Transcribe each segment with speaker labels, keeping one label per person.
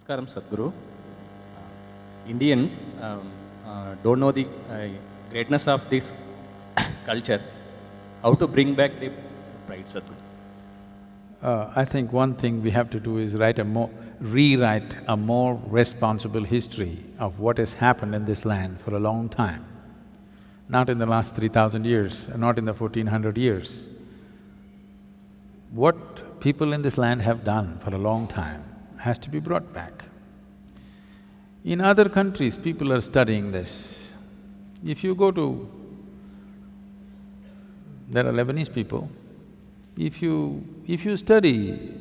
Speaker 1: Namaskaram, Sadhguru. Indians don't know the greatness of this culture. How to bring back the pride, Sadhguru?
Speaker 2: I think one thing we have to do is rewrite a more responsible history of what has happened in this land for a long time. Not in the last 3,000 years, not in the 1400 years. What people in this land have done for a long time has to be brought back. In other countries, people are studying this. If you go to… there are Lebanese people, if you study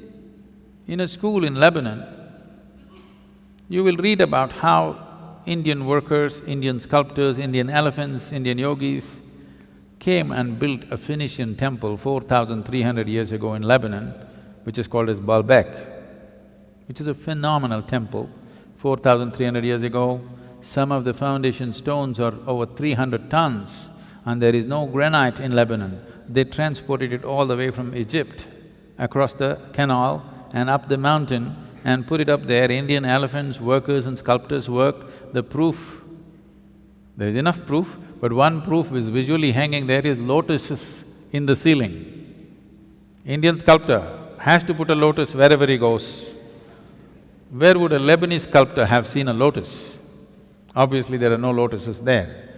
Speaker 2: in a school in Lebanon, you will read about how Indian workers, Indian sculptors, Indian elephants, Indian yogis came and built a Phoenician temple 4,300 years ago in Lebanon, which is called as Baalbek, which is a phenomenal temple. 4,300 years ago, some of the foundation stones are over 300 tons and there is no granite in Lebanon. They transported it all the way from Egypt, across the canal and up the mountain and put it up there. Indian elephants, workers and sculptors worked. The proof, there is enough proof, but one proof is visually hanging there is lotuses in the ceiling. Indian sculptor has to put a lotus wherever he goes. Where would a Lebanese sculptor have seen a lotus? Obviously, there are no lotuses there.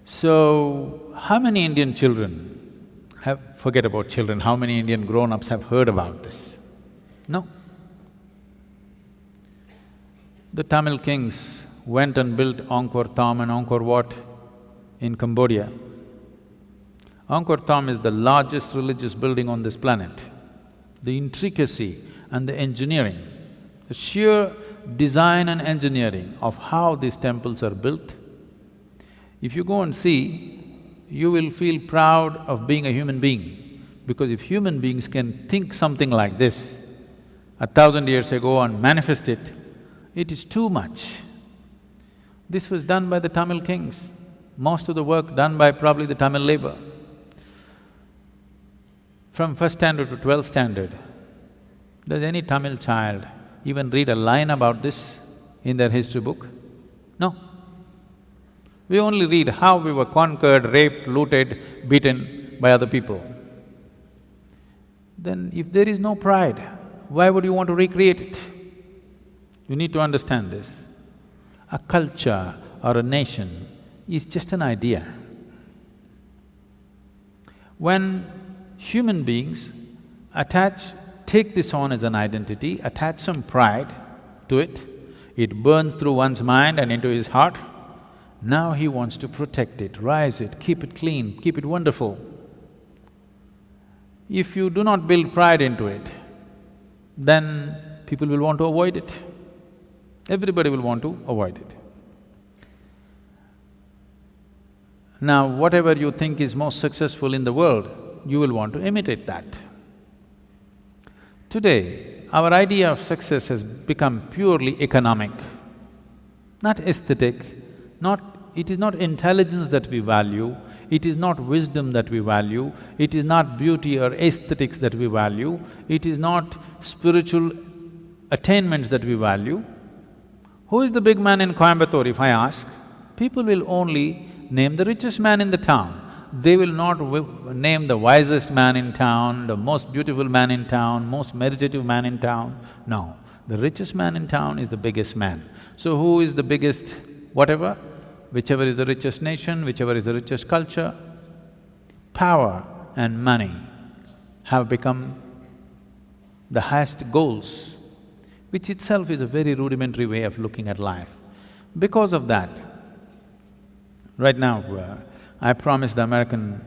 Speaker 2: So, how many Indian children forget about children, how many Indian grown-ups have heard about this? No. The Tamil kings went and built Angkor Thom and Angkor Wat in Cambodia. Angkor Thom is the largest religious building on this planet. The intricacy and the engineering, the sheer design and engineering of how these temples are built, if you go and see, you will feel proud of being a human being, because if human beings can think something like this 1,000 years ago and manifest it, it is too much. This was done by the Tamil kings, most of the work done by probably the Tamil labor. From first standard to 12th standard, does any Tamil child even read a line about this in their history book? No. We only read how we were conquered, raped, looted, beaten by other people. Then if there is no pride, why would you want to recreate it? You need to understand this. A culture or a nation is just an idea. When human beings take this on as an identity, attach some pride to it, it burns through one's mind and into his heart. Now he wants to protect it, rise it, keep it clean, keep it wonderful. If you do not build pride into it, then people will want to avoid it. Everybody will want to avoid it. Now, whatever you think is most successful in the world, you will want to imitate that. Today, our idea of success has become purely economic, not aesthetic, it is not intelligence that we value, it is not wisdom that we value, it is not beauty or aesthetics that we value, it is not spiritual attainments that we value. Who is the big man in Coimbatore, if I ask? People will only name the richest man in the town. They will not name the wisest man in town, the most beautiful man in town, most meditative man in town. No, the richest man in town is the biggest man. So who is the biggest whatever? Whichever is the richest nation, whichever is the richest culture, power and money have become the highest goals, which itself is a very rudimentary way of looking at life. Because of that, right now, I promised the American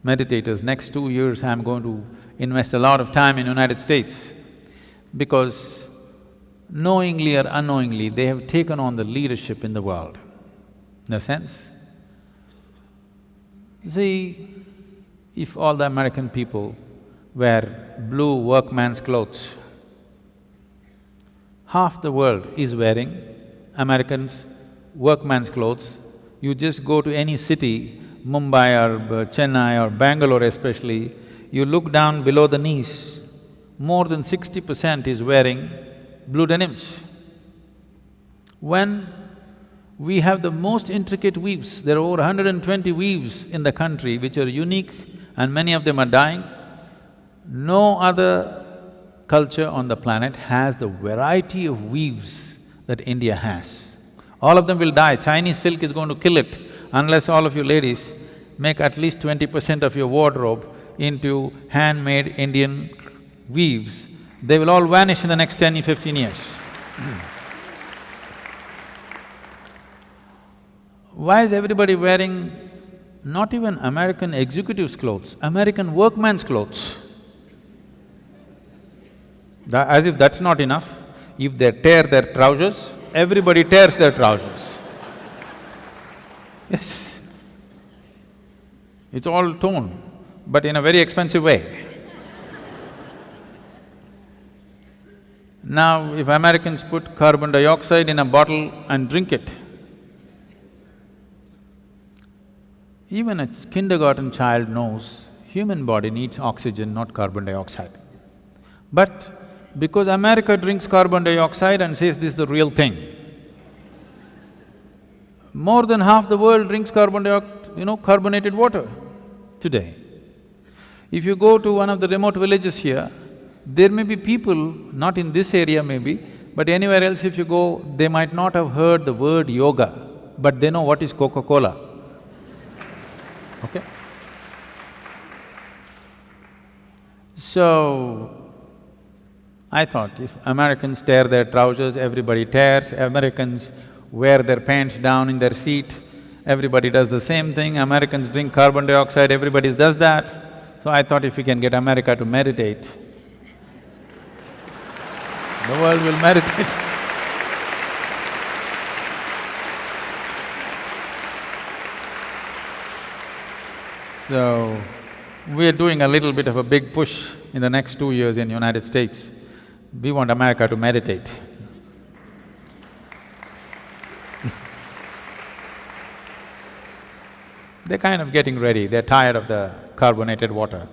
Speaker 2: meditators, next 2 years I'm going to invest a lot of time in United States, because knowingly or unknowingly, they have taken on the leadership in the world. In a sense, see, if all the American people wear blue workman's clothes, half the world is wearing Americans' workman's clothes. You just go to any city, Mumbai or Chennai or Bangalore especially, you look down below the knees, more than 60% is wearing blue denims. When we have the most intricate weaves, there are over 120 weaves in the country which are unique and many of them are dying. No other culture on the planet has the variety of weaves that India has. All of them will die. Chinese silk is going to kill it unless all of you ladies make at least 20% of your wardrobe into handmade Indian weaves. They will all vanish in the next 10, 15 years. Why is everybody wearing not even American executives' clothes, American workman's clothes? As if that's not enough, if they tear their trousers, everybody tears their trousers. Yes. It's all torn, but in a very expensive way. Now, if Americans put carbon dioxide in a bottle and drink it, even a kindergarten child knows human body needs oxygen, not carbon dioxide. But because America drinks carbon dioxide and says this is the real thing, more than half the world drinks carbonated water today. If you go to one of the remote villages here, there may be people, not in this area maybe, but anywhere else if you go, they might not have heard the word yoga, but they know what is Coca-Cola. Okay? So, I thought if Americans tear their trousers, everybody tears, Americans wear their pants down in their seat, everybody does the same thing, Americans drink carbon dioxide, everybody does that. So I thought if we can get America to meditate, the world will meditate. So, we're doing a little bit of a big push in the next 2 years in United States. We want America to meditate. They're kind of getting ready, they're tired of the carbonated water.